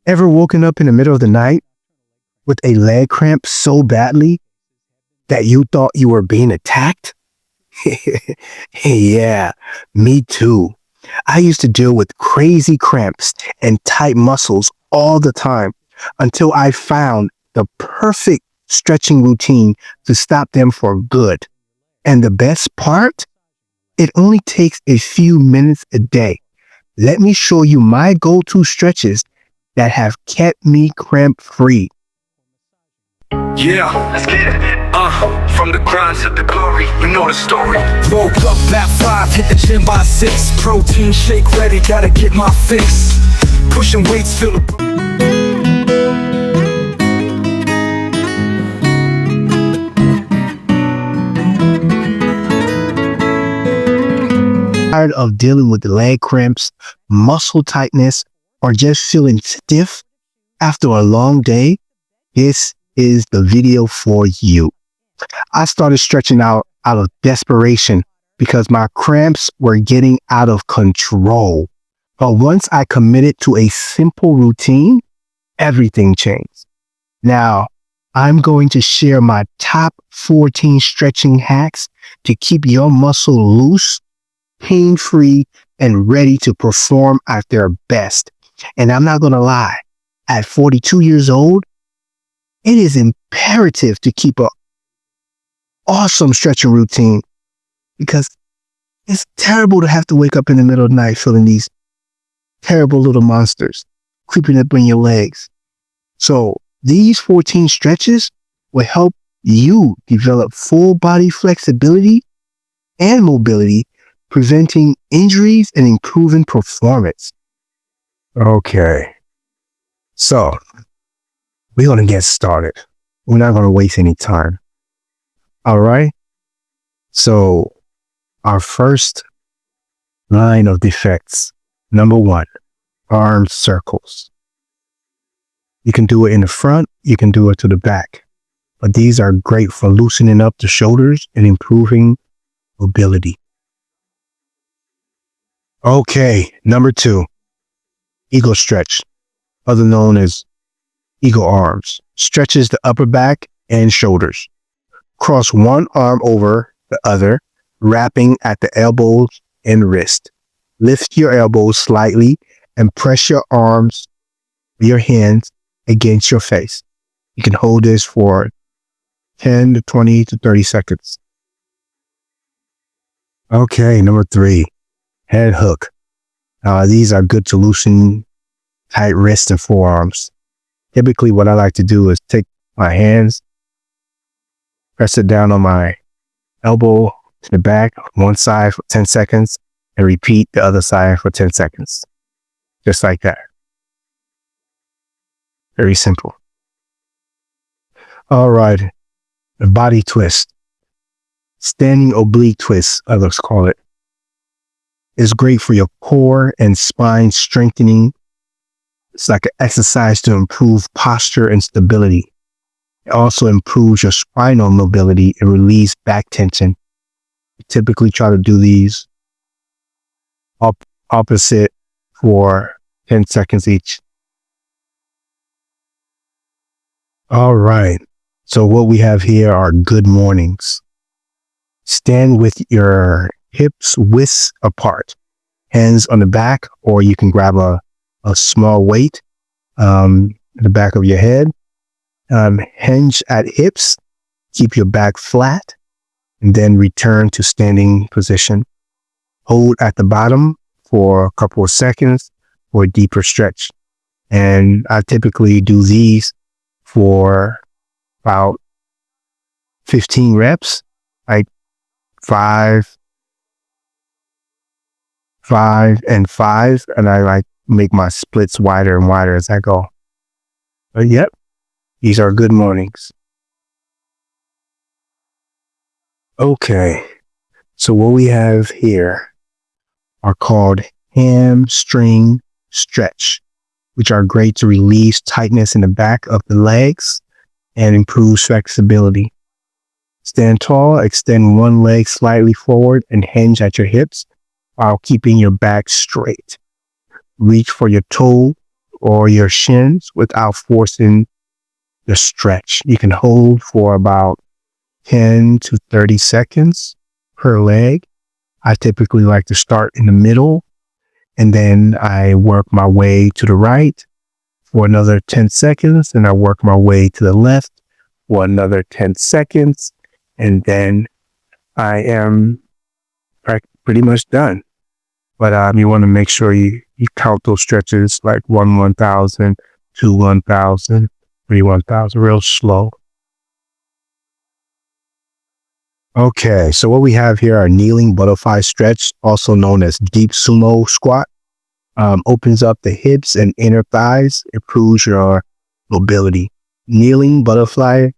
Ever woken up in the middle of the night with a leg cramp so badly that you thought you were being attacked? Yeah, me too. I used to deal with crazy cramps and tight muscles all the time until I found the perfect stretching routine to stop them for good. And the best part? It only takes a few minutes a day. Let me show you my go-to stretches that have kept me cramp-free. Yeah, let's get it. From the grind to the glory, you know the story. Woke up at 5, hit the gym by 6. Protein shake ready, gotta get my fix. Pushing weights, feel the... Tired of dealing with leg cramps, muscle tightness, or just feeling stiff after a long day? This is the video for you. I started stretching out of desperation because my cramps were getting out of control. But once I committed to a simple routine, everything changed. Now, I'm going to share my top 14 stretching hacks to keep your muscle loose, pain-free, and ready to perform at their best. And I'm not going to lie, at 42 years old, it is imperative to keep an awesome stretching routine because it's terrible to have to wake up in the middle of the night feeling these terrible little monsters creeping up in your legs. So these 14 stretches will help you develop full body flexibility and mobility, preventing injuries and improving performance. Okay, so we're going to get started. We're not going to waste any time. All right. So our first line of defects, number 1, arm circles. You can do it in the front, you can do it to the back, but these are great for loosening up the shoulders and improving mobility. Okay, number 2, eagle stretch, other known as eagle arms, stretches the upper back and shoulders. Cross one arm over the other, wrapping at the elbows and wrist. Lift your elbows slightly and press your arms, your hands against your face. You can hold this for 10 to 20 to 30 seconds. Okay, number 3, head hook. These are good to loosen tight wrists and forearms. Typically, what I like to do is take my hands, press it down on my elbow to the back, one side for 10 seconds, and repeat the other side for 10 seconds. Just like that. Very simple. All right. The body twist. Standing oblique twist, others call it. Is great for your core and spine strengthening. It's like an exercise to improve posture and stability. It also improves your spinal mobility and release back tension. We typically try to do these opposite for 10 seconds each. All right. So what we have here are good mornings. Stand with your hips widths apart, hands on the back, or you can grab a small weight in the back of your head. Hinge at hips, keep your back flat, and then return to standing position. Hold at the bottom for a couple of seconds for a deeper stretch. And I typically do these for about 15 reps, like 5, and 5, and I like make my splits wider and wider as I go. But yep, these are good mornings. Okay, so what we have here are called hamstring stretch, which are great to release tightness in the back of the legs and improve flexibility. Stand tall, extend one leg slightly forward and hinge at your hips while keeping your back straight. Reach for your toe or your shins without forcing the stretch. You can hold for about 10 to 30 seconds per leg. I typically like to start in the middle, and then I work my way to the right for another 10 seconds, and I work my way to the left for another 10 seconds, and then I am pretty much done. But you want to make sure you count those stretches like 1,000, 2, 1,000, 3, 1,000, real slow. Okay, so what we have here are kneeling butterfly stretch, also known as deep sumo squat. Opens up the hips and inner thighs, improves your mobility. Kneeling butterfly,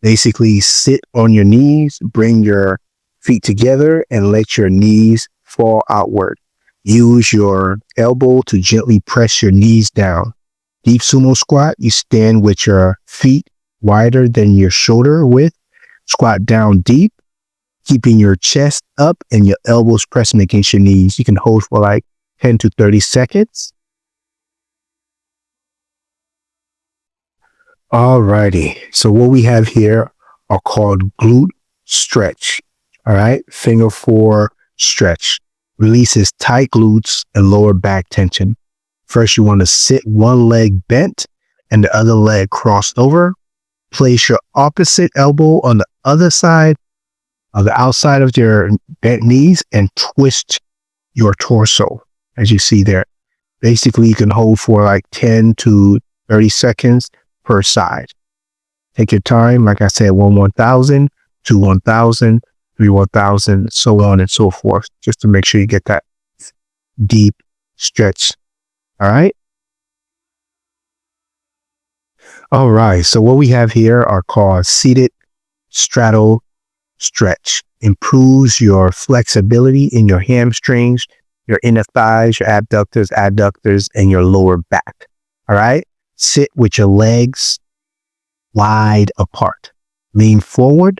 basically sit on your knees, bring your feet together and let your knees fall outward. Use your elbow to gently press your knees down. Deep sumo squat, you stand with your feet wider than your shoulder width. Squat down deep, keeping your chest up and your elbows pressing against your knees. You can hold for like 10 to 30 seconds. Alrighty, so what we have here are called glute stretch. All right, finger 4 stretch. Releases tight glutes and lower back tension. First, you want to sit one leg bent and the other leg crossed over. Place your opposite elbow on the other side of the outside of your bent knees and twist your torso, as you see there. Basically, you can hold for like 10 to 30 seconds per side. Take your time, like I said, 1,000, 2, 1,000, 3, 1,000, so on and so forth, just to make sure you get that deep stretch. All right. All right. So what we have here are called seated straddle stretch. Improves your flexibility in your hamstrings, your inner thighs, your abductors, adductors, and your lower back. All right. Sit with your legs wide apart. Lean forward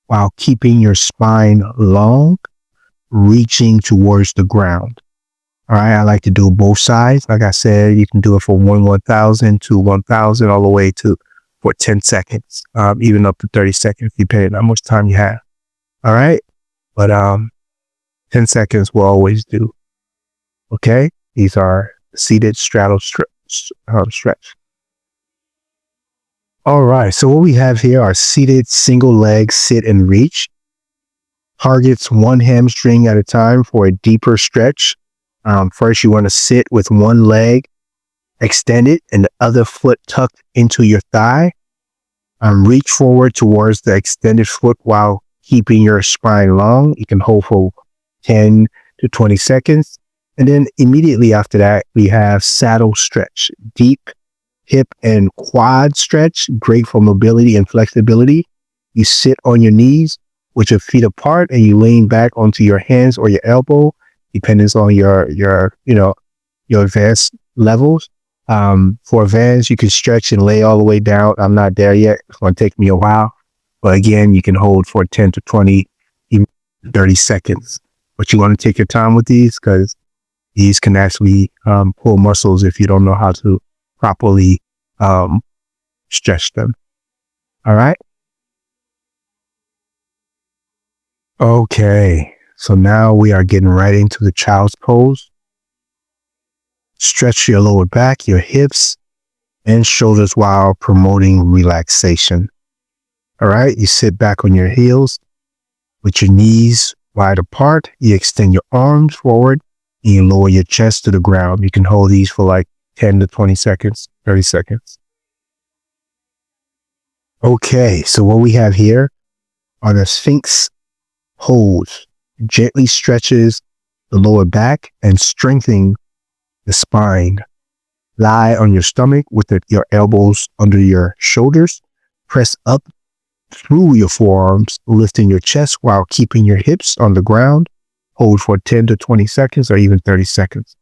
while keeping your spine long, reaching towards the ground. All right, I like to do both sides. Like I said, you can do it for 1,000 to 1,000 all the way to for 10 seconds, even up to 30 seconds, depending on how much time you have. All right, but 10 seconds will always do. Okay, these are seated straddle stretch. All right, so what we have here are seated single leg sit and reach. Targets one hamstring at a time for a deeper stretch. First, you want to sit with one leg extended and the other foot tucked into your thigh. Reach forward towards the extended foot while keeping your spine long. You can hold for 10 to 20 seconds. And then immediately after that, we have saddle stretch. Deep hip and quad stretch, great for mobility and flexibility. You sit on your knees with your feet apart and you lean back onto your hands or your elbow, depending on your advanced levels. For advanced, you can stretch and lay all the way down. I'm not there yet. It's going to take me a while. But again, you can hold for 10 to 20, even 30 seconds. But you want to take your time with these because these can actually pull muscles if you don't know how to properly stretch them. All right. Okay. So now we are getting right into the child's pose. Stretch your lower back, your hips, and shoulders while promoting relaxation. All right, you sit back on your heels with your knees wide apart. You extend your arms forward and you lower your chest to the ground. You can hold these for like 10 to 20 seconds, 30 seconds. Okay, so what we have here are the Sphinx pose. Gently stretches the lower back and strengthening the spine. Lie on your stomach with your elbows under your shoulders. Press up through your forearms, lifting your chest while keeping your hips on the ground. Hold for 10 to 20 seconds or even 30 seconds.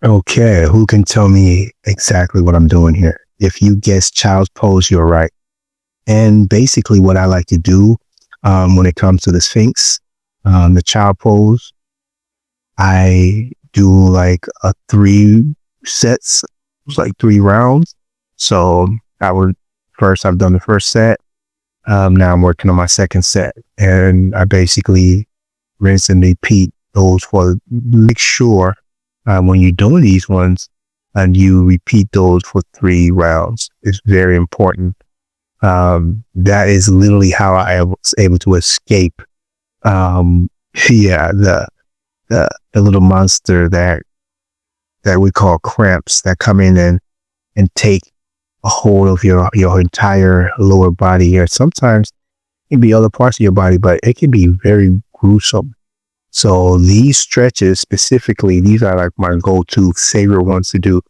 Okay, who can tell me exactly what I'm doing here? If you guess child's pose, you're right. And basically what I like to do when it comes to the Sphinx, the child pose, I do like a 3 sets. It was like 3 rounds. So I've done the first set. Now I'm working on my second set, and I basically rinse and repeat those make sure when you're doing these ones and you repeat those for 3 rounds. It's very important. That is literally how I was able to escape the little monster that we call cramps that come in and take a hold of your entire lower body, or sometimes it can be other parts of your body, but it can be very gruesome. So these stretches specifically, these are like my go-to favorite ones to do.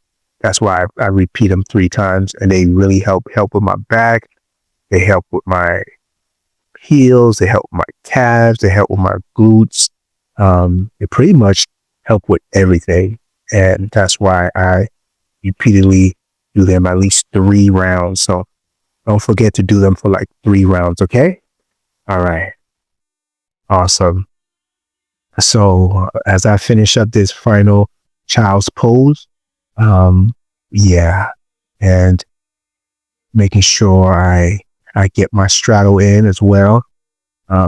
That's why I repeat them 3 times, and they really help with my back. They help with my heels. They help with my calves. They help with my glutes. They pretty much help with everything. And that's why I repeatedly do them at least 3 rounds. So don't forget to do them for like 3 rounds. Okay. All right. Awesome. So as I finish up this final child's pose, and making sure I get my straddle in as well.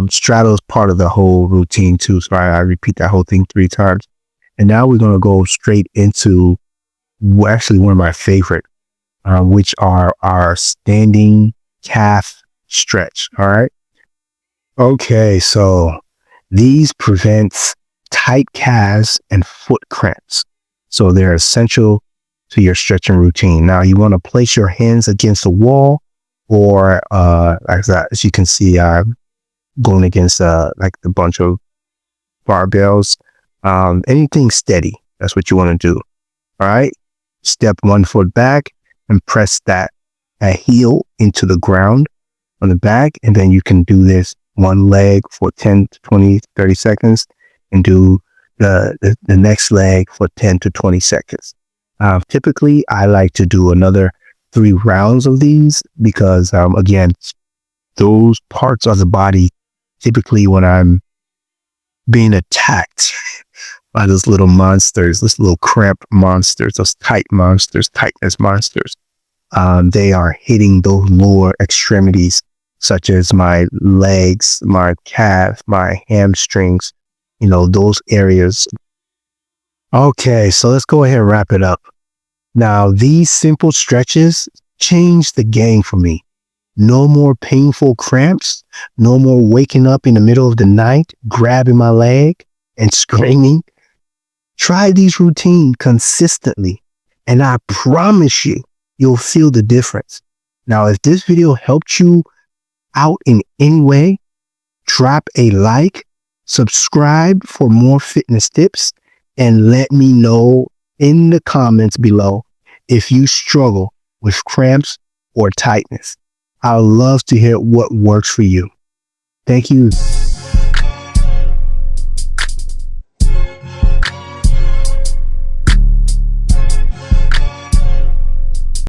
Straddle is part of the whole routine too. So I repeat that whole thing 3 times. And now we're going to go straight into actually one of my favorite, which are our standing calf stretch. All right. Okay. So these prevent tight calves and foot cramps. So they're essential to your stretching routine. Now you want to place your hands against the wall, or like that, as you can see, I'm going against like a bunch of barbells. Anything steady. That's what you want to do. All right. Step 1 foot back and press that heel into the ground on the back. And then you can do this one leg for 10 to 20, 30 seconds and do the next leg for 10 to 20 seconds. Typically, I like to do another 3 rounds of these because, again, those parts of the body, typically when I'm being attacked by those little monsters, those little cramp monsters, those tightness monsters, they are hitting those lower extremities, such as my legs, my calf, my hamstrings, those areas. Okay, so let's go ahead and wrap it up. Now, these simple stretches changed the game for me. No more painful cramps, no more waking up in the middle of the night, grabbing my leg and screaming. Try these routines consistently, and I promise you'll feel the difference. Now, if this video helped you out in any way, drop a like, subscribe for more fitness tips, and let me know in the comments below if you struggle with cramps or tightness. I'd love to hear what works for you. Thank you.